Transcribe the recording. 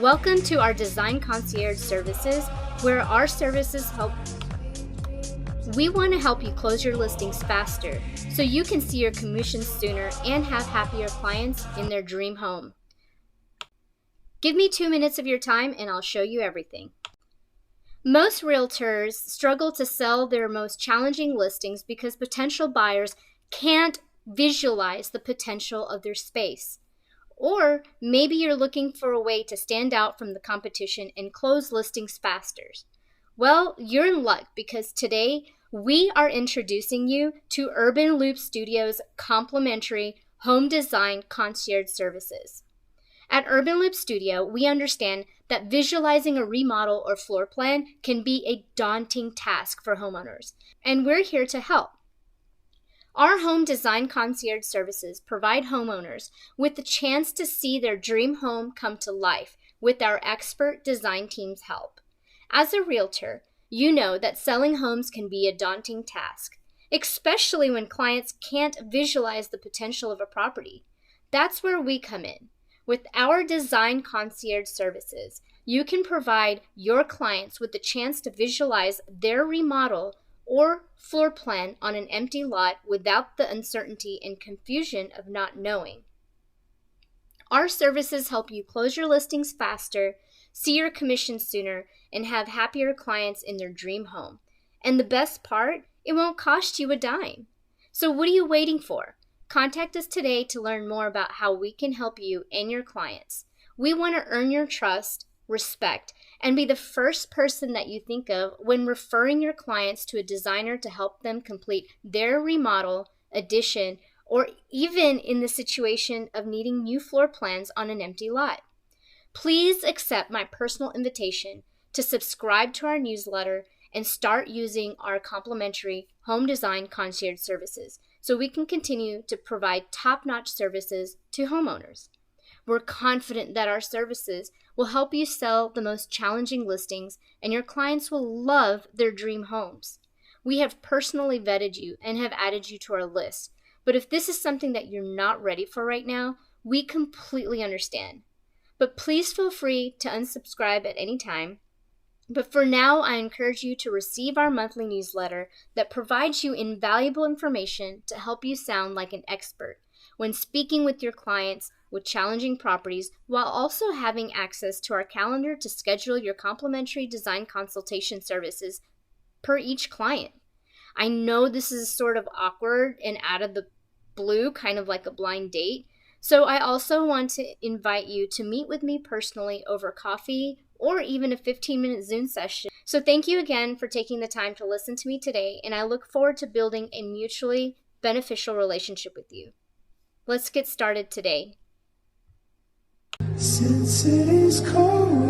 Welcome to our Design Concierge services, where our services help. We want to help you close your listings faster so you can see your commissions sooner and have happier clients in their dream home. Give me 2 minutes of your time and I'll show you everything. Most realtors struggle to sell their most challenging listings because potential buyers can't visualize the potential of their space. Or maybe you're looking for a way to stand out from the competition and close listings faster. Well, you're in luck because today we are introducing you to Urban Loop Studio's complimentary home design concierge services. At Urban Loop Studio, we understand that visualizing a remodel or floor plan can be a daunting task for homeowners, and we're here to help. Our home design concierge services provide homeowners with the chance to see their dream home come to life with our expert design team's help. As a realtor, you know that selling homes can be a daunting task, especially when clients can't visualize the potential of a property. That's where we come in. With our design concierge services, you can provide your clients with the chance to visualize their remodel or floor plan on an empty lot without the uncertainty and confusion of not knowing. Our services help you close your listings faster, see your commissions sooner, and have happier clients in their dream home. And the best part, it won't cost you a dime. So what are you waiting for? Contact us today to learn more about how we can help you and your clients. We want to earn your trust, respect, and be the first person that you think of when referring your clients to a designer to help them complete their remodel, addition, or even in the situation of needing new floor plans on an empty lot. Please accept my personal invitation to subscribe to our newsletter and start using our complimentary home design concierge services so we can continue to provide top-notch services to homeowners. We're confident that our services will help you sell the most challenging listings and your clients will love their dream homes. We have personally vetted you and have added you to our list, but if this is something that you're not ready for right now, we completely understand. But please feel free to unsubscribe at any time. But for now, I encourage you to receive our monthly newsletter that provides you invaluable information to help you sound like an expert when speaking with your clients with challenging properties, while also having access to our calendar to schedule your complimentary design consultation services per each client. I know this is sort of awkward and out of the blue, kind of like a blind date. So I also want to invite you to meet with me personally over coffee or even a 15-minute Zoom session. So thank you again for taking the time to listen to me today, and I look forward to building a mutually beneficial relationship with you. Let's get started today. Since it is cold